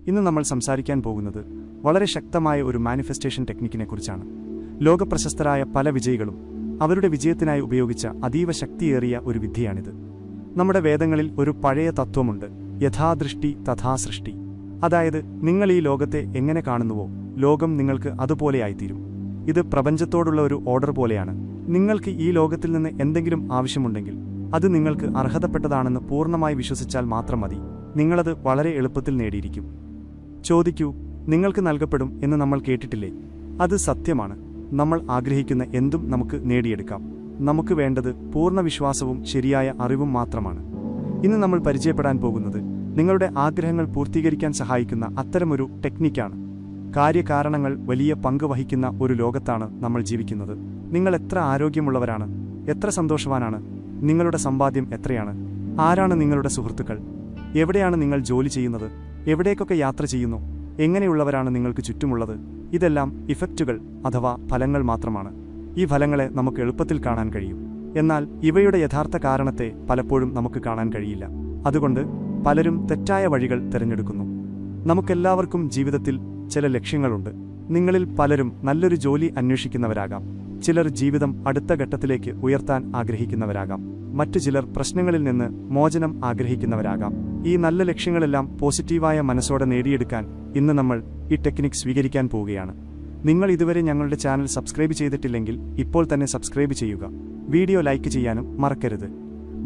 ഇന്ന് നമ്മൾ സംസാരിക്കാൻ പോകുന്നത് വളരെ ശക്തമായ ഒരു മാനിഫെസ്റ്റേഷൻ ടെക്നിക്കിനെക്കുറിച്ചാണ്. ലോകപ്രശസ്തരായ പല വിജയികളും അവരുടെ വിജയത്തിനായി ഉപയോഗിച്ച അതീവ ശക്തിയേറിയ ഒരു വിദ്യയാണിത്. നമ്മുടെ വേദങ്ങളിൽ ഒരു പഴയ തത്വമുണ്ട്, യഥാദൃഷ്ടി തഥാ സൃഷ്ടി. അതായത്, നിങ്ങൾ ഈ ലോകത്തെ എങ്ങനെ കാണുന്നുവോ ലോകം നിങ്ങൾക്ക് അതുപോലെയായിത്തീരും. ഇത് പ്രപഞ്ചത്തോടുള്ള ഒരു ഓർഡർ പോലെയാണ്. നിങ്ങൾക്ക് ഈ ലോകത്തിൽ നിന്ന് എന്തെങ്കിലും ആവശ്യമുണ്ടെങ്കിൽ അത് നിങ്ങൾക്ക് അർഹതപ്പെട്ടതാണെന്ന് പൂർണ്ണമായി വിശ്വസിച്ചാൽ മാത്രം മതി. നിങ്ങളത് വളരെ എളുപ്പത്തിൽ നേടിയിരിക്കും. ചോദിക്കൂ, നിങ്ങൾക്ക് നൽകപ്പെടും എന്ന് നമ്മൾ കേട്ടിട്ടില്ലേ? അത് സത്യമാണ്. നമ്മൾ ആഗ്രഹിക്കുന്ന എന്തും നമുക്ക് നേടിയെടുക്കാം. നമുക്ക് വേണ്ടത് പൂർണ്ണ വിശ്വാസവും ശരിയായ അറിവും മാത്രമാണ്. ഇന്ന് നമ്മൾ പരിചയപ്പെടാൻ പോകുന്നത് നിങ്ങളുടെ ആഗ്രഹങ്ങൾ പൂർത്തീകരിക്കാൻ സഹായിക്കുന്ന അത്തരമൊരു ടെക്നിക്കാണ്. കാര്യകാരണങ്ങൾ വലിയ പങ്ക് വഹിക്കുന്ന ഒരു ലോകത്താണ് നമ്മൾ ജീവിക്കുന്നത്. നിങ്ങൾ എത്ര ആരോഗ്യമുള്ളവരാണ്? എത്ര സന്തോഷവാനാണ്? നിങ്ങളുടെ സമ്പാദ്യം എത്രയാണ്? ആരാണ് നിങ്ങളുടെ സുഹൃത്തുക്കൾ? എവിടെയാണ് നിങ്ങൾ ജോലി ചെയ്യുന്നത്? എവിടേക്കൊക്കെ യാത്ര ചെയ്യുന്നു? എങ്ങനെയുള്ളവരാണ് നിങ്ങൾക്ക് ചുറ്റുമുള്ളത്? ഇതെല്ലാം ഇഫക്റ്റുകൾ അഥവാ ഫലങ്ങൾ മാത്രമാണ്. ഈ ഫലങ്ങളെ നമുക്ക് എളുപ്പത്തിൽ കാണാൻ കഴിയും. എന്നാൽ ഇവയുടെ യഥാർത്ഥ കാരണത്തെ പലപ്പോഴും നമുക്ക് കാണാൻ കഴിയില്ല. അതുകൊണ്ട് പലരും തെറ്റായ വഴികൾ തിരഞ്ഞെടുക്കുന്നു. നമുക്കെല്ലാവർക്കും ജീവിതത്തിൽ ചില ലക്ഷ്യങ്ങളുണ്ട്. നിങ്ങളിൽ പലരും നല്ലൊരു ജോലി അന്വേഷിക്കുന്നവരാകാം. ചിലർ ജീവിതം അടുത്ത ഘട്ടത്തിലേക്ക് ഉയർത്താൻ ആഗ്രഹിക്കുന്നവരാകാം. മറ്റു ചിലർ പ്രശ്നങ്ങളിൽ നിന്ന് മോചനം ആഗ്രഹിക്കുന്നവരാകാം. ഈ നല്ല ലക്ഷ്യങ്ങളെല്ലാം പോസിറ്റീവായ മനസ്സോടെ നേടിയെടുക്കാൻ ഇന്ന് നമ്മൾ ഈ ടെക്നിക് സ്വീകരിക്കാൻ പോവുകയാണ്. നിങ്ങൾ ഇതുവരെ ഞങ്ങളുടെ ചാനൽ സബ്സ്ക്രൈബ് ചെയ്തിട്ടില്ലെങ്കിൽ ഇപ്പോൾ തന്നെ സബ്സ്ക്രൈബ് ചെയ്യുക. വീഡിയോ ലൈക്ക് ചെയ്യാനും മറക്കരുത്.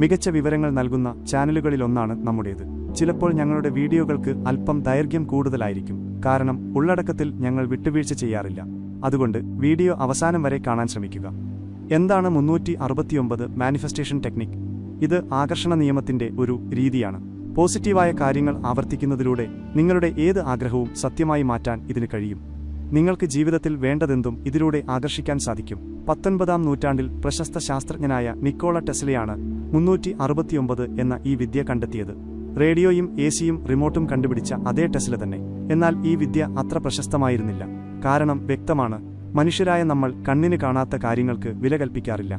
മികച്ച വിവരങ്ങൾ നൽകുന്ന ചാനലുകളിലൊന്നാണ് നമ്മുടേത്. ചിലപ്പോൾ ഞങ്ങളുടെ വീഡിയോകൾക്ക് അല്പം ദൈർഘ്യം കൂടുതലായിരിക്കും, കാരണം ഉള്ളടക്കത്തിൽ ഞങ്ങൾ വിട്ടുവീഴ്ച ചെയ്യാറില്ല. അതുകൊണ്ട് വീഡിയോ അവസാനം വരെ കാണാൻ ശ്രമിക്കുക. എന്താണ് 369 മാനിഫെസ്റ്റേഷൻ ടെക്നിക്? ഇത് ആകർഷണ നിയമത്തിന്റെ ഒരു രീതിയാണ്. പോസിറ്റീവായ കാര്യങ്ങൾ ആവർത്തിക്കുന്നതിലൂടെ നിങ്ങളുടെ ഏത് ആഗ്രഹവും സത്യമായി മാറ്റാൻ ഇതിന് കഴിയും. നിങ്ങൾക്ക് ജീവിതത്തിൽ വേണ്ടതെന്തും ഇതിലൂടെ ആകർഷിക്കാൻ സാധിക്കും. 19-ാം നൂറ്റാണ്ടിൽ പ്രശസ്ത ശാസ്ത്രജ്ഞനായ നിക്കോള ടെസ്ലയാണ് 369 എന്ന ഈ വിദ്യ കണ്ടെത്തിയത്. റേഡിയോയും എസിയും റിമോട്ടും കണ്ടുപിടിച്ച അതേ ടെസ്ല തന്നെ. എന്നാൽ ഈ വിദ്യ അത്ര പ്രശസ്തമായിരുന്നില്ല. കാരണം വ്യക്തമാണ്, മനുഷ്യരായ നമ്മൾ കണ്ണിന് കാണാത്ത കാര്യങ്ങൾക്ക് വില കൽപ്പിക്കാറില്ല.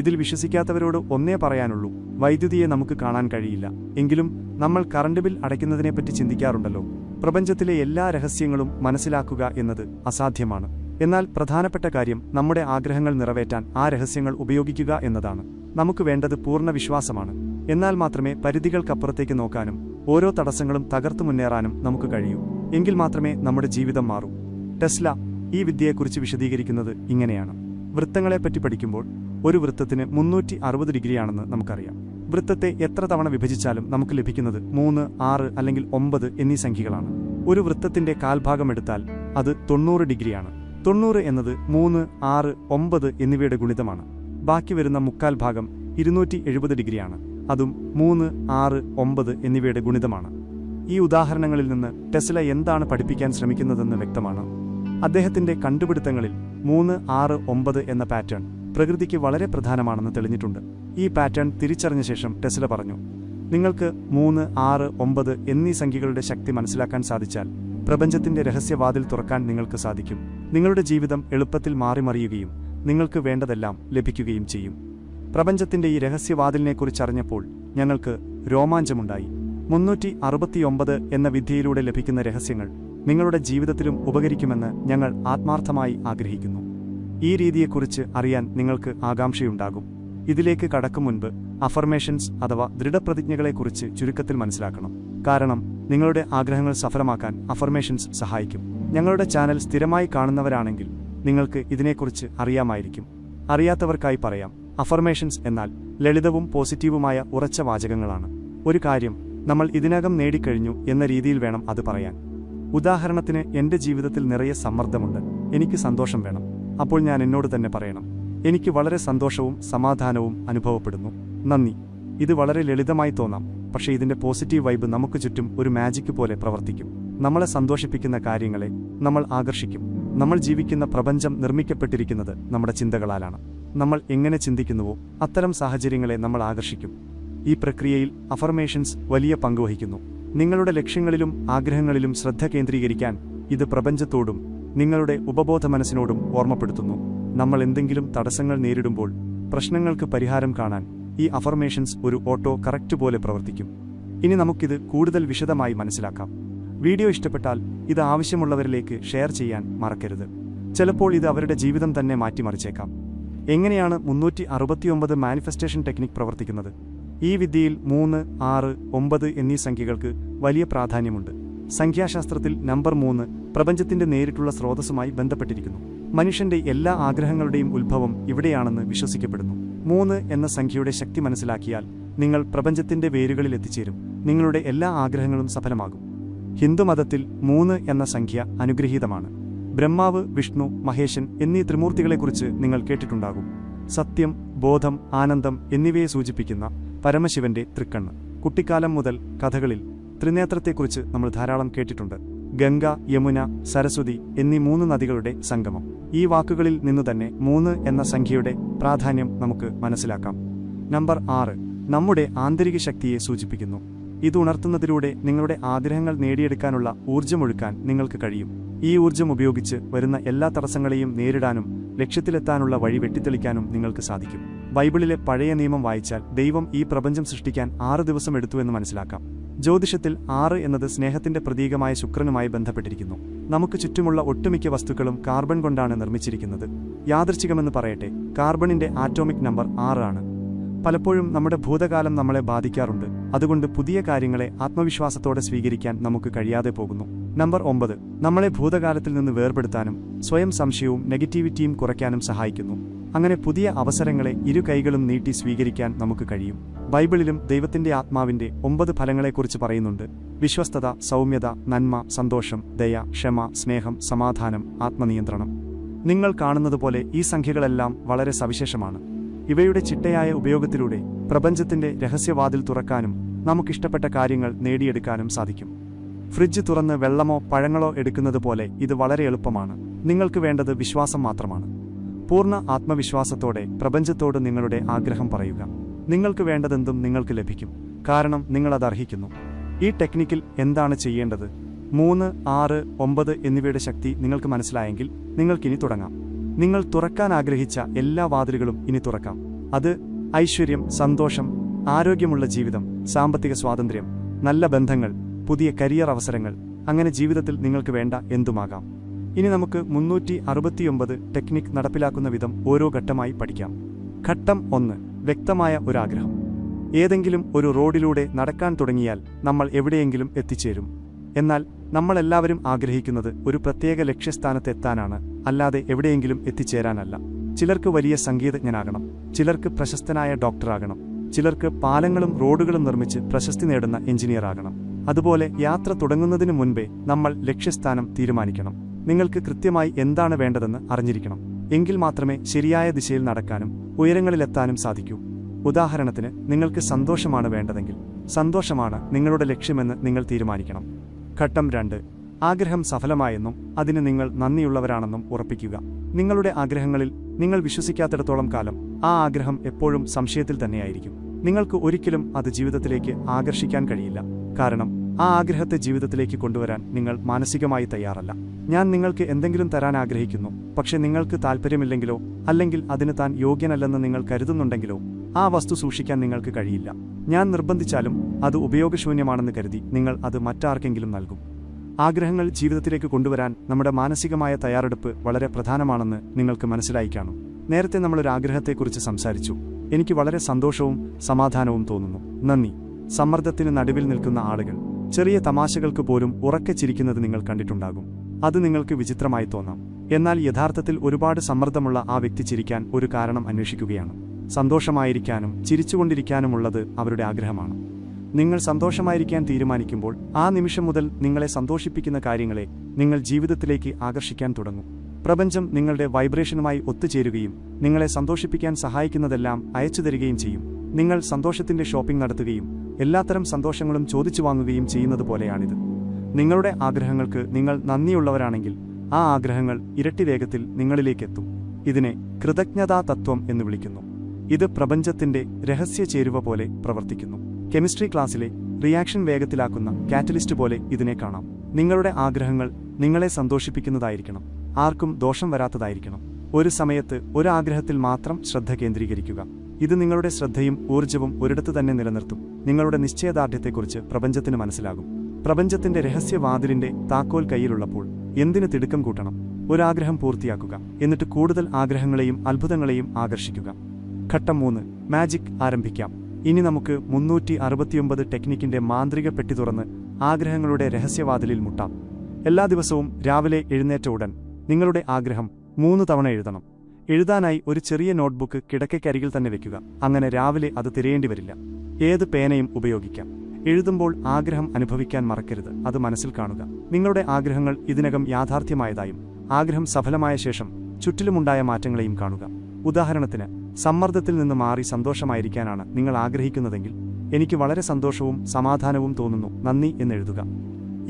ഇതിൽ വിശ്വസിക്കാത്തവരോട് ഒന്നേ പറയാനുള്ളൂ, വൈദ്യുതിയെ നമുക്ക് കാണാൻ കഴിയില്ല. എങ്കിലും നമ്മൾ കറണ്ട് ബിൽ അടയ്ക്കുന്നതിനെപ്പറ്റി ചിന്തിക്കാറുണ്ടല്ലോ. പ്രപഞ്ചത്തിലെ എല്ലാ രഹസ്യങ്ങളും മനസ്സിലാക്കുക എന്നത് അസാധ്യമാണ്. എന്നാൽ പ്രധാനപ്പെട്ട കാര്യം നമ്മുടെ ആഗ്രഹങ്ങൾ നിറവേറ്റാൻ ആ രഹസ്യങ്ങൾ ഉപയോഗിക്കുക എന്നതാണ്. നമുക്ക് വേണ്ടത് പൂർണ്ണ വിശ്വാസമാണ്. എന്നാൽ മാത്രമേ പരിധികൾക്കപ്പുറത്തേക്ക് നോക്കാനും ഓരോ തടസ്സങ്ങളും തകർത്തു മുന്നേറാനും നമുക്ക് കഴിയൂ. എങ്കിൽ മാത്രമേ നമ്മുടെ ജീവിതം മാറൂ. ടെസ്ല ഈ വിദ്യയെക്കുറിച്ച് വിശദീകരിക്കുന്നത് ഇങ്ങനെയാണ്. വൃത്തങ്ങളെപ്പറ്റി പഠിക്കുമ്പോൾ ഒരു വൃത്തത്തിന് 360 ഡിഗ്രിയാണെന്ന് നമുക്കറിയാം. വൃത്തത്തെ എത്ര തവണ വിഭജിച്ചാലും നമുക്ക് ലഭിക്കുന്നത് 3, 6 അല്ലെങ്കിൽ 9 എന്നീ സംഖ്യകളാണ്. ഒരു വൃത്തത്തിന്റെ കാൽഭാഗം എടുത്താൽ അത് 90 ഡിഗ്രിയാണ്. 90 എന്നത് 3, 6, 9 എന്നിവയുടെ ഗുണിതമാണ്. ബാക്കി വരുന്ന മുക്കാൽ ഭാഗം 270 ഡിഗ്രിയാണ്. അതും 3, 6, 9 എന്നിവയുടെ ഗുണിതമാണ്. ഈ ഉദാഹരണങ്ങളിൽ നിന്ന് ടെസ്ല എന്താണ് പഠിപ്പിക്കാൻ ശ്രമിക്കുന്നതെന്ന് വ്യക്തമാണ്. അദ്ദേഹത്തിന്റെ കണ്ടുപിടുത്തങ്ങളിൽ 3, 6, 9 എന്ന പാറ്റേൺ പ്രകൃതിക്ക് വളരെ പ്രധാനമാണെന്ന് തെളിഞ്ഞിട്ടുണ്ട്. ഈ പാറ്റേൺ തിരിച്ചറിഞ്ഞ ശേഷം ടെസ്ല പറഞ്ഞു, നിങ്ങൾക്ക് 3, 6, 9 എന്നീ സംഖ്യകളുടെ ശക്തി മനസ്സിലാക്കാൻ സാധിച്ചാൽ പ്രപഞ്ചത്തിന്റെ രഹസ്യവാതിൽ തുറക്കാൻ നിങ്ങൾക്ക് സാധിക്കും. നിങ്ങളുടെ ജീവിതം എളുപ്പത്തിൽ മാറിമറിയുകയും നിങ്ങൾക്ക് വേണ്ടതെല്ലാം ലഭിക്കുകയും ചെയ്യും. പ്രപഞ്ചത്തിന്റെ ഈ രഹസ്യവാതിലിനെക്കുറിച്ചറിഞ്ഞപ്പോൾ ഞങ്ങൾക്ക് രോമാഞ്ചമുണ്ടായി. 369 എന്ന വിദ്യയിലൂടെ ലഭിക്കുന്ന രഹസ്യങ്ങൾ നിങ്ങളുടെ ജീവിതത്തിലും ഉപകരിക്കുമെന്ന് ഞങ്ങൾ ആത്മാർത്ഥമായി ആഗ്രഹിക്കുന്നു. ഈ രീതിയെക്കുറിച്ച് അറിയാൻ നിങ്ങൾക്ക് ആകാംക്ഷയുണ്ടാകും. ഇതിലേക്ക് കടക്കും മുൻപ് അഫർമേഷൻസ് അഥവാ ദൃഢപ്രതിജ്ഞകളെക്കുറിച്ച് ചുരുക്കത്തിൽ മനസ്സിലാക്കണം. കാരണം നിങ്ങളുടെ ആഗ്രഹങ്ങൾ സഫലമാക്കാൻ അഫർമേഷൻസ് സഹായിക്കും. ഞങ്ങളുടെ ചാനൽ സ്ഥിരമായി കാണുന്നവരാണെങ്കിൽ നിങ്ങൾക്ക് ഇതിനെക്കുറിച്ച് അറിയാമായിരിക്കും. അറിയാത്തവർക്കായി പറയാം, അഫർമേഷൻസ് എന്നാൽ ലളിതവും പോസിറ്റീവുമായ ഉറച്ച വാചകങ്ങളാണ്. ഒരു കാര്യം നമ്മൾ ഇതിനകം നേടിക്കഴിഞ്ഞു എന്ന രീതിയിൽ വേണം അത് പറയാൻ. ഉദാഹരണത്തിന്, എന്റെ ജീവിതത്തിൽ നിറയെ സമ്മർദ്ദമുണ്ട്, എനിക്ക് സന്തോഷം വേണം. അപ്പോൾ ഞാൻ എന്നോട് തന്നെ പറയണം, എനിക്ക് വളരെ സന്തോഷവും സമാധാനവും അനുഭവപ്പെടുന്നു, നന്ദി. ഇത് വളരെ ലളിതമായി തോന്നാം, പക്ഷേ ഇതിന്റെ പോസിറ്റീവ് വൈബ് നമുക്ക് ചുറ്റും ഒരു മാജിക് പോലെ പ്രവർത്തിക്കും. നമ്മളെ സന്തോഷിപ്പിക്കുന്ന കാര്യങ്ങളെ നമ്മൾ ആകർഷിക്കും. നമ്മൾ ജീവിക്കുന്ന പ്രപഞ്ചം നിർമ്മിക്കപ്പെട്ടിരിക്കുന്നത് നമ്മുടെ ചിന്തകളാലാണ്. നമ്മൾ എങ്ങനെ ചിന്തിക്കുന്നുവോ അത്തരം സാഹചര്യങ്ങളെ നമ്മൾ ആകർഷിക്കും. ഈ പ്രക്രിയയിൽ അഫർമേഷൻസ് വലിയ പങ്കുവഹിക്കുന്നു. നിങ്ങളുടെ ലക്ഷ്യങ്ങളിലും ആഗ്രഹങ്ങളിലും ശ്രദ്ധ കേന്ദ്രീകരിക്കാൻ ഇത് പ്രപഞ്ചത്തോടും നിങ്ങളുടെ ഉപബോധ മനസ്സിനോടും ഓർമ്മപ്പെടുത്തുന്നു. നമ്മൾ എന്തെങ്കിലും തടസ്സങ്ങൾ നേരിടുമ്പോൾ പ്രശ്നങ്ങൾക്ക് പരിഹാരം കാണാൻ ഈ അഫർമേഷൻസ് ഒരു ഓട്ടോ കറക്റ്റ് പോലെ പ്രവർത്തിക്കും. ഇനി നമുക്കിത് കൂടുതൽ വിശദമായി മനസ്സിലാക്കാം. വീഡിയോ ഇഷ്ടപ്പെട്ടാൽ ഇത് ആവശ്യമുള്ളവരിലേക്ക് ഷെയർ ചെയ്യാൻ മറക്കരുത്. ചിലപ്പോൾ ഇത് അവരുടെ ജീവിതം തന്നെ മാറ്റിമറിച്ചേക്കാം. എങ്ങനെയാണ് 369 മാനിഫെസ്റ്റേഷൻ ടെക്നിക് പ്രവർത്തിക്കുന്നത്? ഈ വിദ്യയിൽ 3, 6, 9 എന്നീ സംഖ്യകൾക്ക് വലിയ പ്രാധാന്യമുണ്ട്. സംഖ്യാശാസ്ത്രത്തിൽ നമ്പർ 3 പ്രപഞ്ചത്തിന്റെ നേരിട്ടുള്ള സ്രോതസ്സുമായി ബന്ധപ്പെട്ടിരിക്കുന്നു. മനുഷ്യന്റെ എല്ലാ ആഗ്രഹങ്ങളുടെയും ഉത്ഭവം ഇവിടെയാണെന്ന് വിശ്വസിക്കപ്പെടുന്നു. 3 എന്ന സംഖ്യയുടെ ശക്തി മനസ്സിലാക്കിയാൽ നിങ്ങൾ പ്രപഞ്ചത്തിന്റെ വേരുകളിൽ എത്തിച്ചേരും. നിങ്ങളുടെ എല്ലാ ആഗ്രഹങ്ങളും സഫലമാകും. ഹിന്ദുമതത്തിൽ 3 എന്ന സംഖ്യ അനുഗ്രഹീതമാണ്. ബ്രഹ്മാവ്, വിഷ്ണു, മഹേശൻ എന്നീ ത്രിമൂർത്തികളെക്കുറിച്ച് നിങ്ങൾ കേട്ടിട്ടുണ്ടാകും. സത്യം, ബോധം, ആനന്ദം എന്നിവയെ സൂചിപ്പിക്കുന്ന പരമശിവന്റെ തൃക്കണ്ണ്. കുട്ടിക്കാലം മുതൽ കഥകളിൽ ത്രിനേത്രത്തെക്കുറിച്ച് നമ്മൾ ധാരാളം കേട്ടിട്ടുണ്ട്. ഗംഗ, യമുന, സരസ്വതി എന്നീ 3 നദികളുടെ സംഗമം. ഈ വാക്കുകളിൽ നിന്നുതന്നെ 3 എന്ന സംഖ്യയുടെ പ്രാധാന്യം നമുക്ക് മനസ്സിലാക്കാം. നമ്പർ 6 നമ്മുടെ ആന്തരിക ശക്തിയെ സൂചിപ്പിക്കുന്നു. ഇത് ഉണർത്തുന്നതിലൂടെ നിങ്ങളുടെ ആഗ്രഹങ്ങൾ നേടിയെടുക്കാനുള്ള ഊർജ്ജമൊഴുക്കാൻ നിങ്ങൾക്ക് കഴിയും. ഈ ഊർജ്ജം ഉപയോഗിച്ച് വരുന്ന എല്ലാ തടസ്സങ്ങളെയും നേരിടാനും ലക്ഷ്യത്തിലെത്താനുള്ള വഴി വെട്ടിത്തെളിക്കാനും നിങ്ങൾക്ക് സാധിക്കും. ബൈബിളിലെ പഴയ നിയമം വായിച്ചാൽ ദൈവം ഈ പ്രപഞ്ചം സൃഷ്ടിക്കാൻ 6 ദിവസം എടുത്തുവെന്ന് മനസ്സിലാക്കാം. ജ്യോതിഷത്തിൽ 6 എന്നത് സ്നേഹത്തിന്റെ പ്രതീകമായ ശുക്രനുമായി ബന്ധപ്പെട്ടിരിക്കുന്നു. നമുക്ക് ചുറ്റുമുള്ള ഒട്ടുമിക്ക വസ്തുക്കളും കാർബൺ കൊണ്ടാണ് നിർമ്മിച്ചിരിക്കുന്നത്. യാദൃച്ഛികമെന്ന് പറയട്ടെ, കാർബണിന്റെ ആറ്റോമിക് നമ്പർ 6 ആണ്. പലപ്പോഴും നമ്മുടെ ഭൂതകാലം നമ്മളെ ബാധിക്കാറുണ്ട്. അതുകൊണ്ട് പുതിയ കാര്യങ്ങളെ ആത്മവിശ്വാസത്തോടെ സ്വീകരിക്കാൻ നമുക്ക് കഴിയാതെ പോകുന്നു. നമ്പർ 9 നമ്മളെ ഭൂതകാലത്തിൽ നിന്ന് വേർപെടുത്താനും സ്വയം സംശയവും നെഗറ്റിവിറ്റിയും കുറയ്ക്കാനും സഹായിക്കുന്നു. അങ്ങനെ പുതിയ അവസരങ്ങളെ 2 കൈകളും നീട്ടി സ്വീകരിക്കാൻ നമുക്ക് കഴിയും. ബൈബിളിലും ദൈവത്തിന്റെ ആത്മാവിന്റെ 9 ഫലങ്ങളെക്കുറിച്ച് പറയുന്നുണ്ട്. വിശ്വസ്തത, സൗമ്യത, നന്മ, സന്തോഷം, ദയ, ക്ഷമ, സ്നേഹം, സമാധാനം, ആത്മനിയന്ത്രണം. നിങ്ങൾ കാണുന്നതുപോലെ ഈ സംഖ്യകളെല്ലാം വളരെ സവിശേഷമാണ്. ഇവയുടെ ചിട്ടയായ ഉപയോഗത്തിലൂടെ പ്രപഞ്ചത്തിന്റെ രഹസ്യവാതിൽ തുറക്കാനും നമുക്കിഷ്ടപ്പെട്ട കാര്യങ്ങൾ നേടിയെടുക്കാനും സാധിക്കും. ഫ്രിഡ്ജ് തുറന്ന് വെള്ളമോ പഴങ്ങളോ എടുക്കുന്നത് പോലെ ഇത് വളരെ എളുപ്പമാണ്. നിങ്ങൾക്ക് വേണ്ടത് വിശ്വാസം മാത്രമാണ്. പൂർണ്ണ ആത്മവിശ്വാസത്തോടെ പ്രപഞ്ചത്തോട് നിങ്ങളുടെ ആഗ്രഹം പറയുക. നിങ്ങൾക്ക് വേണ്ടതെന്തും നിങ്ങൾക്ക് ലഭിക്കും. കാരണം നിങ്ങളത് അർഹിക്കുന്നു. ഈ ടെക്നിക്കിൽ എന്താണ് ചെയ്യേണ്ടത്? 3, 6, 9 എന്നിവയുടെ ശക്തി നിങ്ങൾക്ക് മനസ്സിലായെങ്കിൽ നിങ്ങൾക്കിനി തുടങ്ങാം. നിങ്ങൾ തുറക്കാൻ ആഗ്രഹിച്ച എല്ലാ വാതിലുകളും ഇനി തുറക്കാം. അത് ഐശ്വര്യം, സന്തോഷം, ആരോഗ്യമുള്ള ജീവിതം, സാമ്പത്തിക സ്വാതന്ത്ര്യം, നല്ല ബന്ധങ്ങൾ, പുതിയ കരിയർ അവസരങ്ങൾ, അങ്ങനെ ജീവിതത്തിൽ നിങ്ങൾക്ക് വേണ്ട എന്തുമാകാം. ഇനി നമുക്ക് 369 ടെക്നിക് നടപ്പിലാക്കുന്ന വിധം ഓരോ ഘട്ടമായി പഠിക്കാം. ഘട്ടം 1 വ്യക്തമായ ഒരാഗ്രഹം. ഏതെങ്കിലും ഒരു റോഡിലൂടെ നടക്കാൻ തുടങ്ങിയാൽ നമ്മൾ എവിടെയെങ്കിലും എത്തിച്ചേരും. എന്നാൽ നമ്മളെല്ലാവരും ആഗ്രഹിക്കുന്നത് ഒരു പ്രത്യേക ലക്ഷ്യസ്ഥാനത്തെത്താനാണ്, അല്ലാതെ എവിടെയെങ്കിലും എത്തിച്ചേരാനല്ല. ചിലർക്ക് വലിയ സംഗീതജ്ഞനാകണം, ചിലർക്ക് പ്രശസ്തനായ ഡോക്ടറാകണം, ചിലർക്ക് പാലങ്ങളും റോഡുകളും നിർമ്മിച്ച് പ്രശസ്തി നേടുന്ന എഞ്ചിനീയറാകണം. അതുപോലെ യാത്ര തുടങ്ങുന്നതിനു മുൻപേ നമ്മൾ ലക്ഷ്യസ്ഥാനം തീരുമാനിക്കണം. നിങ്ങൾക്ക് കൃത്യമായി എന്താണ് വേണ്ടതെന്ന് അറിഞ്ഞിരിക്കണം. എങ്കിൽ മാത്രമേ ശരിയായ ദിശയിൽ നടക്കാനും ഉയരങ്ങളിലെത്താനും സാധിക്കൂ. ഉദാഹരണത്തിന്, നിങ്ങൾക്ക് സന്തോഷമാണ് വേണ്ടതെങ്കിൽ സന്തോഷമാണ് നിങ്ങളുടെ ലക്ഷ്യമെന്ന് നിങ്ങൾ തീരുമാനിക്കണം. ഘട്ടം 2 ആഗ്രഹം സഫലമായെന്നും അതിന് നിങ്ങൾ നന്ദിയുള്ളവരാണെന്നും ഉറപ്പിക്കുക. നിങ്ങളുടെ ആഗ്രഹങ്ങളിൽ നിങ്ങൾ വിശ്വസിക്കാത്തിടത്തോളം കാലം ആ ആഗ്രഹം എപ്പോഴും സംശയത്തിൽ തന്നെയായിരിക്കും. നിങ്ങൾക്ക് ഒരിക്കലും അത് ജീവിതത്തിലേക്ക് ആകർഷിക്കാൻ കഴിയില്ല. കാരണം ആ ആഗ്രഹത്തെ ജീവിതത്തിലേക്ക് കൊണ്ടുവരാൻ നിങ്ങൾ മാനസികമായി തയ്യാറല്ല. ഞാൻ നിങ്ങൾക്ക് എന്തെങ്കിലും തരാൻ ആഗ്രഹിക്കുന്നു, പക്ഷെ നിങ്ങൾക്ക് താൽപ്പര്യമില്ലെങ്കിലോ അല്ലെങ്കിൽ അതിന് താൻ യോഗ്യനല്ലെന്ന് നിങ്ങൾ കരുതുന്നുണ്ടെങ്കിലോ ആ വസ്തു സൂക്ഷിക്കാൻ നിങ്ങൾക്ക് കഴിയില്ല. ഞാൻ നിർബന്ധിച്ചാലും അത് ഉപയോഗശൂന്യമാണെന്ന് കരുതി നിങ്ങൾ അത് മറ്റാർക്കെങ്കിലും നൽകും. ആഗ്രഹങ്ങൾ ജീവിതത്തിലേക്ക് കൊണ്ടുവരാൻ നമ്മുടെ മാനസികമായ തയ്യാറെടുപ്പ് വളരെ പ്രധാനമാണെന്ന് നിങ്ങൾക്ക് മനസ്സിലായി കാണും. നേരത്തെ നമ്മളൊരു ആഗ്രഹത്തെക്കുറിച്ച് സംസാരിച്ചു. എനിക്ക് വളരെ സന്തോഷവും സമാധാനവും തോന്നുന്നു. നന്ദി. സമ്മർദ്ദത്തിന് നടുവിൽ നിൽക്കുന്ന ആളുകൾ ചെറിയ തമാശകൾക്ക് പോലും ഉറക്കെ ചിരിക്കുന്നത് നിങ്ങൾ കണ്ടിട്ടുണ്ടാകും. അത് നിങ്ങൾക്ക് വിചിത്രമായി തോന്നാം. എന്നാൽ യഥാർത്ഥത്തിൽ ഒരുപാട് സമ്മർദ്ദമുള്ള ആ വ്യക്തി ചിരിക്കാൻ ഒരു കാരണം അന്വേഷിക്കുകയാണ്. സന്തോഷമായിരിക്കാനും ചിരിച്ചുകൊണ്ടിരിക്കാനുമുള്ളത് അവരുടെ ആഗ്രഹമാണ്. നിങ്ങൾ സന്തോഷമായിരിക്കാൻ തീരുമാനിക്കുമ്പോൾ ആ നിമിഷം മുതൽ നിങ്ങളെ സന്തോഷിപ്പിക്കുന്ന കാര്യങ്ങളെ നിങ്ങൾ ജീവിതത്തിലേക്ക് ആകർഷിക്കാൻ തുടങ്ങും. പ്രപഞ്ചം നിങ്ങളുടെ വൈബ്രേഷനുമായി ഒത്തുചേരുകയും നിങ്ങളെ സന്തോഷിപ്പിക്കാൻ സഹായിക്കുന്നതെല്ലാം അയച്ചു തരികയും ചെയ്യും. നിങ്ങൾ സന്തോഷത്തിന്റെ ഷോപ്പിംഗ് നടത്തുകയും എല്ലാത്തരം സന്തോഷങ്ങളും ചോദിച്ചു വാങ്ങുകയും ചെയ്യുന്നത് പോലെയാണിത്. നിങ്ങളുടെ ആഗ്രഹങ്ങൾക്ക് നിങ്ങൾ നന്ദിയുള്ളവരാണെങ്കിൽ ആ ആഗ്രഹങ്ങൾ ഇരട്ടി വേഗത്തിൽ നിങ്ങളിലേക്കെത്തും. ഇതിനെ കൃതജ്ഞതാ തത്വം എന്ന് വിളിക്കുന്നു. ഇത് പ്രപഞ്ചത്തിന്റെ രഹസ്യ ചേരുവ പോലെ പ്രവർത്തിക്കുന്നു. കെമിസ്ട്രി ക്ലാസ്സിലെ റിയാക്ഷൻ വേഗത്തിലാക്കുന്ന കാറ്റലിസ്റ്റ് പോലെ ഇതിനെ കാണാം. നിങ്ങളുടെ ആഗ്രഹങ്ങൾ നിങ്ങളെ സന്തോഷിപ്പിക്കുന്നതായിരിക്കണം, ആർക്കും ദോഷം വരാത്തതായിരിക്കണം. ഒരു സമയത്ത് ഒരു ആഗ്രഹത്തിൽ മാത്രം ശ്രദ്ധ കേന്ദ്രീകരിക്കുക. ഇത് നിങ്ങളുടെ ശ്രദ്ധയും ഊർജ്ജവും ഒരിടത്ത് തന്നെ നിലനിർത്തും. നിങ്ങളുടെ നിശ്ചയദാർഢ്യത്തെക്കുറിച്ച് പ്രപഞ്ചത്തിന് മനസ്സിലാകും. പ്രപഞ്ചത്തിന്റെ രഹസ്യവാതിലിന്റെ താക്കോൽ കയ്യിലുള്ളപ്പോൾ എന്തിന് തിടുക്കം കൂട്ടണം? ഒരാഗ്രഹം പൂർത്തിയാക്കുക, എന്നിട്ട് കൂടുതൽ ആഗ്രഹങ്ങളെയും അത്ഭുതങ്ങളെയും ആകർഷിക്കുക. ഘട്ടം 3 മാജിക് ആരംഭിക്കാം. ഇനി നമുക്ക് 369 ടെക്നിക്കിന്റെ മാന്ത്രിക പെട്ടി തുറന്ന് ആഗ്രഹങ്ങളുടെ രഹസ്യവാതിലിൽ മുട്ടാം. എല്ലാ ദിവസവും രാവിലെ എഴുന്നേറ്റ ഉടൻ നിങ്ങളുടെ ആഗ്രഹം 3 തവണ എഴുതണം. എഴുതാനായി ഒരു ചെറിയ നോട്ട്ബുക്ക് കിടക്കയ്ക്കരികിൽ തന്നെ വെക്കുക. അങ്ങനെ രാവിലെ അത് തിരയേണ്ടി വരില്ല. ഏത് പേനയും ഉപയോഗിക്കാം. എഴുതുമ്പോൾ ആഗ്രഹം അനുഭവിക്കാൻ മറക്കരുത്. അത് മനസ്സിൽ കാണുക. നിങ്ങളുടെ ആഗ്രഹങ്ങൾ ഇതിനകം യാഥാർത്ഥ്യമായതായും ആഗ്രഹം സഫലമായ ശേഷം ചുറ്റിലുമുണ്ടായ മാറ്റങ്ങളെയും കാണുക. ഉദാഹരണത്തിന്, സമ്മർദ്ദത്തിൽ നിന്ന് മാറി സന്തോഷമായിരിക്കാനാണ് നിങ്ങൾ ആഗ്രഹിക്കുന്നതെങ്കിൽ, എനിക്ക് വളരെ സന്തോഷവും സമാധാനവും തോന്നുന്നു, നന്ദി എന്നെഴുതുക.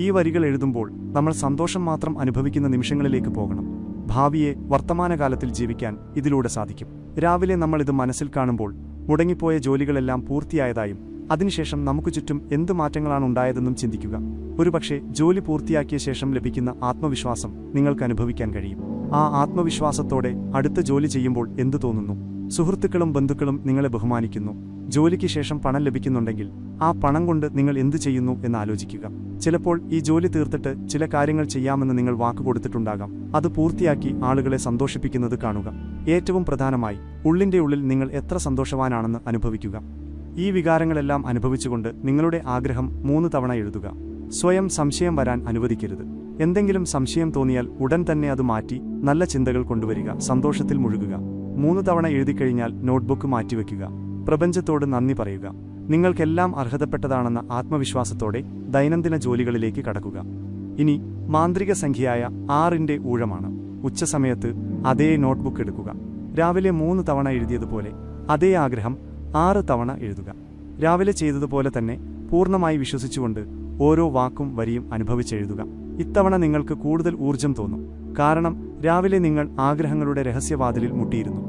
ഈ വരികൾ എഴുതുമ്പോൾ നമ്മൾ സന്തോഷം മാത്രം അനുഭവിക്കുന്ന നിമിഷങ്ങളിലേക്ക് പോകണം. ഭാവിയെ വർത്തമാനകാലത്തിൽ ജീവിക്കാൻ ഇതിലൂടെ സാധിക്കും. രാവിലെ നമ്മൾ ഇത് മനസ്സിൽ കാണുമ്പോൾ മുടങ്ങിപ്പോയ ജോലികളെല്ലാം പൂർത്തിയായതായും അതിനുശേഷം നമുക്ക് ചുറ്റും എന്ത് മാറ്റങ്ങളാണ് ഉണ്ടായതെന്നും ചിന്തിക്കുക. ഒരുപക്ഷെ ജോലി പൂർത്തിയാക്കിയ ശേഷം ലഭിക്കുന്ന ആത്മവിശ്വാസം നിങ്ങൾക്ക് അനുഭവിക്കാൻ കഴിയും. ആ ആത്മവിശ്വാസത്തോടെ അടുത്ത ജോലി ചെയ്യുമ്പോൾ എന്തു തോന്നുന്നു? സുഹൃത്തുക്കളും ബന്ധുക്കളും നിങ്ങളെ ബഹുമാനിക്കുന്നു. ജോലിക്ക് ശേഷം പണം ലഭിക്കുന്നുണ്ടെങ്കിൽ ആ പണം കൊണ്ട് നിങ്ങൾ എന്തു ചെയ്യുന്നു എന്ന് ആലോചിക്കുക. ചിലപ്പോൾ ഈ ജോലി തീർത്തിട്ട് ചില കാര്യങ്ങൾ ചെയ്യാമെന്ന് നിങ്ങൾ വാക്കുകൊടുത്തിട്ടുണ്ടാകാം. അത് പൂർത്തിയാക്കി ആളുകളെ സന്തോഷിപ്പിക്കുന്നത് കാണുക. ഏറ്റവും പ്രധാനമായി, ഉള്ളിന്റെ ഉള്ളിൽ നിങ്ങൾ എത്ര സന്തോഷവാനാണെന്ന് അനുഭവിക്കുക. ഈ വികാരങ്ങളെല്ലാം അനുഭവിച്ചുകൊണ്ട് നിങ്ങളുടെ ആഗ്രഹം 3 തവണ എഴുതുക. സ്വയം സംശയം വരാൻ അനുവദിക്കരുത്. എന്തെങ്കിലും സംശയം തോന്നിയാൽ ഉടൻ തന്നെ അത് മാറ്റി നല്ല ചിന്തകൾ കൊണ്ടുവരിക. സന്തോഷത്തിൽ മുഴുകുക. 3 തവണ എഴുതിക്കഴിഞ്ഞാൽ നോട്ട്ബുക്ക് മാറ്റിവെക്കുക. പ്രപഞ്ചത്തോട് നന്ദി പറയുക. നിങ്ങൾക്കെല്ലാം അർഹതപ്പെട്ടതാണെന്ന ആത്മവിശ്വാസത്തോടെ ദൈനംദിന ജോലികളിലേക്ക് കടക്കുക. ഇനി മാന്ത്രിക സംഖ്യയായ 6ന്റെ ഊഴമാണ്. ഉച്ചസമയത്ത് അതേ നോട്ട്ബുക്ക് എടുക്കുക. രാവിലെ 3 തവണ എഴുതിയതുപോലെ അതേ ആഗ്രഹം 6 തവണ എഴുതുക. രാവിലെ ചെയ്തതുപോലെ തന്നെ പൂർണ്ണമായി വിശ്വസിച്ചുകൊണ്ട് ഓരോ വാക്കും വരിയും അനുഭവിച്ചെഴുതുക. ഇത്തവണ നിങ്ങൾക്ക് കൂടുതൽ ഊർജം തോന്നും. കാരണം രാവിലെ നിങ്ങൾ ആഗ്രഹങ്ങളുടെ രഹസ്യവാതിലിൽ മുട്ടിയിരുന്നു.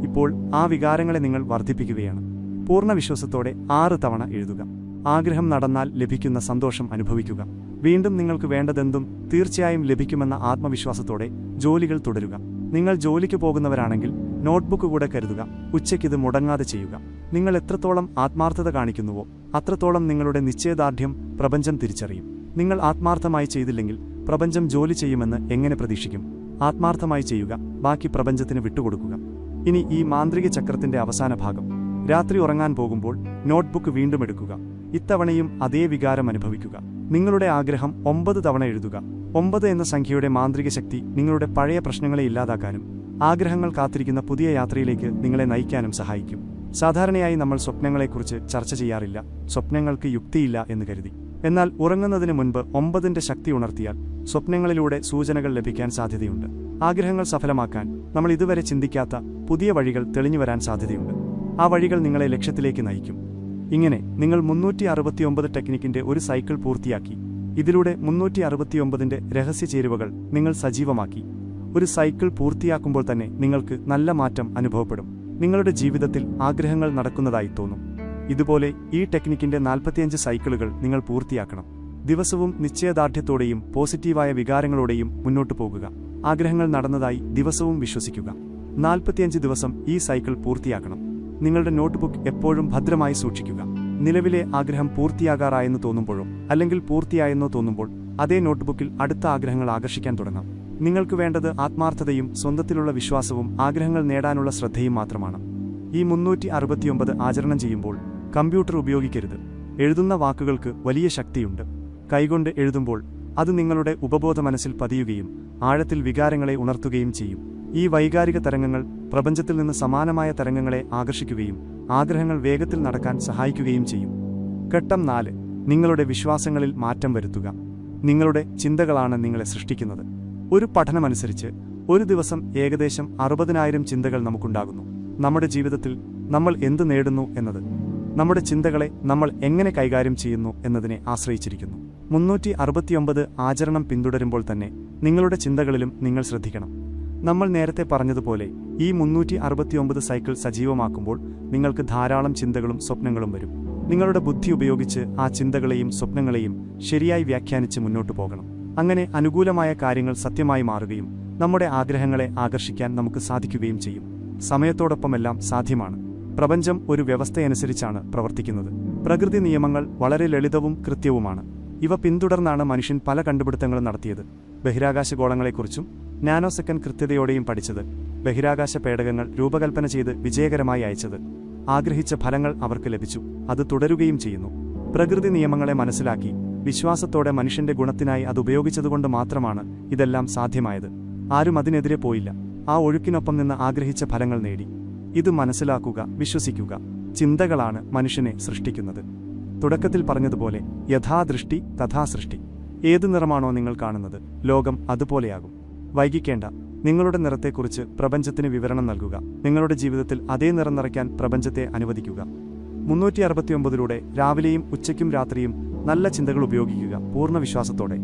ഇപ്പോൾ ആ വികാരങ്ങളെ നിങ്ങൾ വർദ്ധിപ്പിക്കുകയാണ്. പൂർണ്ണ വിശ്വാസത്തോടെ 6 തവണ എഴുതുക. ആഗ്രഹം നടന്നാൽ ലഭിക്കുന്ന സന്തോഷം അനുഭവിക്കുക. വീണ്ടും നിങ്ങൾക്ക് വേണ്ടതെന്തും തീർച്ചയായും ലഭിക്കുമെന്ന ആത്മവിശ്വാസത്തോടെ ജോലികൾ തുടരുക. നിങ്ങൾ ജോലിക്ക് പോകുന്നവരാണെങ്കിൽ നോട്ട്ബുക്ക് കൂടെ കരുതുക. ഉച്ചയ്ക്കിത് മുടങ്ങാതെ ചെയ്യുക. നിങ്ങൾ എത്രത്തോളം ആത്മാർത്ഥത കാണിക്കുന്നുവോ അത്രത്തോളം നിങ്ങളുടെ നിശ്ചയദാർഢ്യം പ്രപഞ്ചം തിരിച്ചറിയും. നിങ്ങൾ ആത്മാർത്ഥമായി ചെയ്തില്ലെങ്കിൽ പ്രപഞ്ചം ജോലി ചെയ്യുമെന്ന് എങ്ങനെ പ്രതീക്ഷിക്കും? ആത്മാർത്ഥമായി ചെയ്യുക, ബാക്കി പ്രപഞ്ചത്തിന് വിട്ടുകൊടുക്കുക. ഇനി ഈ മാന്ത്രിക ചക്രത്തിന്റെ അവസാന ഭാഗം. രാത്രി ഉറങ്ങാൻ പോകുമ്പോൾ നോട്ട്ബുക്ക് വീണ്ടും എടുക്കുക. ഇത്തവണയും അതേ വികാരം അനുഭവിക്കുക. നിങ്ങളുടെ ആഗ്രഹം 9 തവണ എഴുതുക. 9 എന്ന സംഖ്യയുടെ മാന്ത്രിക ശക്തി നിങ്ങളുടെ പഴയ പ്രശ്നങ്ങളെ ഇല്ലാതാക്കാനും ആഗ്രഹങ്ങൾ കാത്തിരിക്കുന്ന പുതിയ യാത്രയിലേക്ക് നിങ്ങളെ നയിക്കാനും സഹായിക്കും. സാധാരണയായി നമ്മൾ സ്വപ്നങ്ങളെക്കുറിച്ച് ചർച്ച ചെയ്യാറില്ല, സ്വപ്നങ്ങൾക്ക് യുക്തിയില്ല എന്ന് കരുതി. എന്നാൽ ഉറങ്ങുന്നതിന് മുൻപ് 9ന്റെ ശക്തി ഉണർത്തിയാൽ സ്വപ്നങ്ങളിലൂടെ സൂചനകൾ ലഭിക്കാൻ സാധ്യതയുണ്ട്. ആഗ്രഹങ്ങൾ സഫലമാക്കാൻ നമ്മൾ ഇതുവരെ ചിന്തിക്കാത്ത പുതിയ വഴികൾ തെളിഞ്ഞുവരാൻ സാധ്യതയുണ്ട്. ആ വഴികൾ നിങ്ങളെ ലക്ഷ്യത്തിലേക്ക് നയിക്കും. ഇങ്ങനെ നിങ്ങൾ 369 ടെക്നിക്കിന്റെ ഒരു സൈക്കിൾ പൂർത്തിയാക്കി. ഇതിലൂടെ 369ന്റെ രഹസ്യ ചേരുവകൾ നിങ്ങൾ സജീവമാക്കി. ഒരു സൈക്കിൾ പൂർത്തിയാക്കുമ്പോൾ തന്നെ നിങ്ങൾക്ക് നല്ല മാറ്റം അനുഭവപ്പെടും. നിങ്ങളുടെ ജീവിതത്തിൽ ആഗ്രഹങ്ങൾ നടക്കുന്നതായി തോന്നും. ഇതുപോലെ ഈ ടെക്നിക്കിന്റെ 45 സൈക്കിളുകൾ നിങ്ങൾ പൂർത്തിയാക്കണം. ദിവസവും നിശ്ചയദാർഢ്യത്തോടെയും പോസിറ്റീവായ വികാരങ്ങളോടെയും മുന്നോട്ടു പോകുക. ആഗ്രഹങ്ങൾ നടന്നതായി ദിവസവും വിശ്വസിക്കുക. 45 ദിവസം ഈ സൈക്കിൾ പൂർത്തിയാക്കണം. നിങ്ങളുടെ നോട്ട്ബുക്ക് എപ്പോഴും ഭദ്രമായി സൂക്ഷിക്കുക. നിലവിലെ ആഗ്രഹം പൂർത്തിയാകാറായെന്ന് തോന്നുമ്പോഴോ അല്ലെങ്കിൽ പൂർത്തിയായെന്നോ തോന്നുമ്പോൾ അതേ നോട്ട്ബുക്കിൽ അടുത്ത ആഗ്രഹങ്ങൾ ആകർഷിക്കാൻ തുടങ്ങാം. നിങ്ങൾക്ക് വേണ്ടത് ആത്മാർത്ഥതയും സ്വന്തത്തിലുള്ള വിശ്വാസവും ആഗ്രഹങ്ങൾ നേടാനുള്ള ശ്രദ്ധയും മാത്രമാണ്. ഈ 369 ആചരണം ചെയ്യുമ്പോൾ കമ്പ്യൂട്ടർ ഉപയോഗിക്കരുത്. എഴുതുന്ന വാക്കുകൾക്ക് വലിയ ശക്തിയുണ്ട്. കൈകൊണ്ട് എഴുതുമ്പോൾ അത് നിങ്ങളുടെ ഉപബോധ മനസ്സിൽ പതിയുകയും ആഴത്തിൽ വികാരങ്ങളെ ഉണർത്തുകയും ചെയ്യും. ഈ വൈകാരിക തരംഗങ്ങൾ പ്രപഞ്ചത്തിൽ നിന്ന് സമാനമായ തരംഗങ്ങളെ ആകർഷിക്കുകയും ആഗ്രഹങ്ങൾ വേഗത്തിൽ നടക്കാൻ സഹായിക്കുകയും ചെയ്യും. ഘട്ടം 4 നിങ്ങളുടെ വിശ്വാസങ്ങളിൽ മാറ്റം വരുത്തുക. നിങ്ങളുടെ ചിന്തകളാണ് നിങ്ങളെ സൃഷ്ടിക്കുന്നത്. ഒരു പഠനമനുസരിച്ച് ഒരു ദിവസം ഏകദേശം 60,000 ചിന്തകൾ നമുക്കുണ്ടാകുന്നു. നമ്മുടെ ജീവിതത്തിൽ നമ്മൾ എന്ത് നേടുന്നു എന്നത് നമ്മുടെ ചിന്തകളെ നമ്മൾ എങ്ങനെ കൈകാര്യം ചെയ്യുന്നു എന്നതിനെ ആശ്രയിച്ചിരിക്കുന്നു. 369 ആചരണം പിന്തുടരുമ്പോൾ തന്നെ നിങ്ങളുടെ ചിന്തകളിലും നിങ്ങൾ ശ്രദ്ധിക്കണം. നമ്മൾ നേരത്തെ പറഞ്ഞതുപോലെ ഈ 369 സൈക്കിൾ സജീവമാക്കുമ്പോൾ നിങ്ങൾക്ക് ധാരാളം ചിന്തകളും സ്വപ്നങ്ങളും വരും. നിങ്ങളുടെ ബുദ്ധി ഉപയോഗിച്ച് ആ ചിന്തകളെയും സ്വപ്നങ്ങളെയും ശരിയായി വ്യാഖ്യാനിച്ച് മുന്നോട്ടു പോകണം. അങ്ങനെ അനുകൂലമായ കാര്യങ്ങൾ സത്യമായി മാറുകയും നമ്മുടെ ആഗ്രഹങ്ങളെ ആകർഷിക്കാൻ നമുക്ക് സാധിക്കുകയും ചെയ്യും. സമയത്തോടൊപ്പമെല്ലാം സാധ്യമാണ്. പ്രപഞ്ചം ഒരു വ്യവസ്ഥയനുസരിച്ചാണ് പ്രവർത്തിക്കുന്നത്. പ്രകൃതി നിയമങ്ങൾ വളരെ ലളിതവും കൃത്യവുമാണ്. ഇവ പിന്തുടർന്നാണ് മനുഷ്യൻ പല കണ്ടുപിടുത്തങ്ങളും നടത്തിയത്. ബഹിരാകാശഗോളങ്ങളെക്കുറിച്ചും നാനോ സെക്കൻഡ് കൃത്യതയോടെയും പഠിച്ചത്. ബഹിരാകാശ പേടകങ്ങൾ രൂപകൽപ്പന ചെയ്ത് വിജയകരമായി അയച്ചത്. ആഗ്രഹിച്ച ഫലങ്ങൾ അവർക്ക് ലഭിച്ചു. അത് തുടരുകയും ചെയ്യുന്നു. പ്രകൃതി നിയമങ്ങളെ മനസ്സിലാക്കി വിശ്വാസത്തോടെ മനുഷ്യന്റെ ഗുണത്തിനായി അത് ഉപയോഗിച്ചതുകൊണ്ട് മാത്രമാണ് ഇതെല്ലാം സാധ്യമായത്. ആരും അതിനെതിരെ പോയില്ല. ആ ഒഴുക്കിനൊപ്പം നിന്ന് ആഗ്രഹിച്ച ഫലങ്ങൾ നേടി. ഇത് മനസ്സിലാക്കുക, വിശ്വസിക്കുക. ചിന്തകളാണ് മനുഷ്യനെ സൃഷ്ടിക്കുന്നത്. തുടക്കത്തിൽ പറഞ്ഞതുപോലെ യഥാദൃഷ്ടി തഥാ സൃഷ്ടി. ഏത് നിറമാണോ നിങ്ങൾ കാണുന്നത്, ലോകം അതുപോലെയാകും. വൈകിക്കേണ്ട. നിങ്ങളുടെ നിറത്തെക്കുറിച്ച് പ്രപഞ്ചത്തിന് വിവരണം നൽകുക. നിങ്ങളുടെ ജീവിതത്തിൽ അതേ നിറം നിറയ്ക്കാൻ പ്രപഞ്ചത്തെ അനുവദിക്കുക. 369 രാവിലെയും ഉച്ചയ്ക്കും രാത്രിയും നല്ല ചിന്തകൾ ഉപയോഗിക്കുക, പൂർണ്ണ വിശ്വാസത്തോടെ.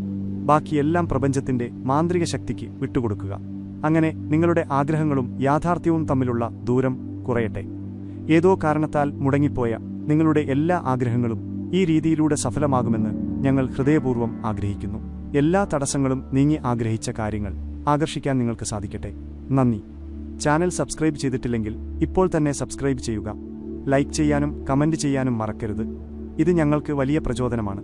ബാക്കിയെല്ലാം പ്രപഞ്ചത്തിന്റെ മാന്ത്രിക ശക്തിക്ക് വിട്ടുകൊടുക്കുക. അങ്ങനെ നിങ്ങളുടെ ആഗ്രഹങ്ങളും യാഥാർത്ഥ്യവും തമ്മിലുള്ള ദൂരം കുറയട്ടെ. ഏതോ കാരണത്താൽ മുടങ്ങിപ്പോയ നിങ്ങളുടെ എല്ലാ ആഗ്രഹങ്ങളും ഈ രീതിയിലൂടെ സഫലമാകുമെന്ന് ഞങ്ങൾ ഹൃദയപൂർവ്വം ആഗ്രഹിക്കുന്നു. എല്ലാ തടസ്സങ്ങളും നീങ്ങി ആഗ്രഹിച്ച കാര്യങ്ങൾ ആകർഷിക്കാൻ നിങ്ങൾക്ക് സാധിക്കട്ടെ. നന്ദി. ചാനൽ സബ്സ്ക്രൈബ് ചെയ്തിട്ടില്ലെങ്കിൽ ഇപ്പോൾ തന്നെ സബ്സ്ക്രൈബ് ചെയ്യുക. ലൈക്ക് ചെയ്യാനും കമന്റ് ചെയ്യാനും മറക്കരുത്. ഇത് ഞങ്ങൾക്ക് വലിയ പ്രചോദനമാണ്.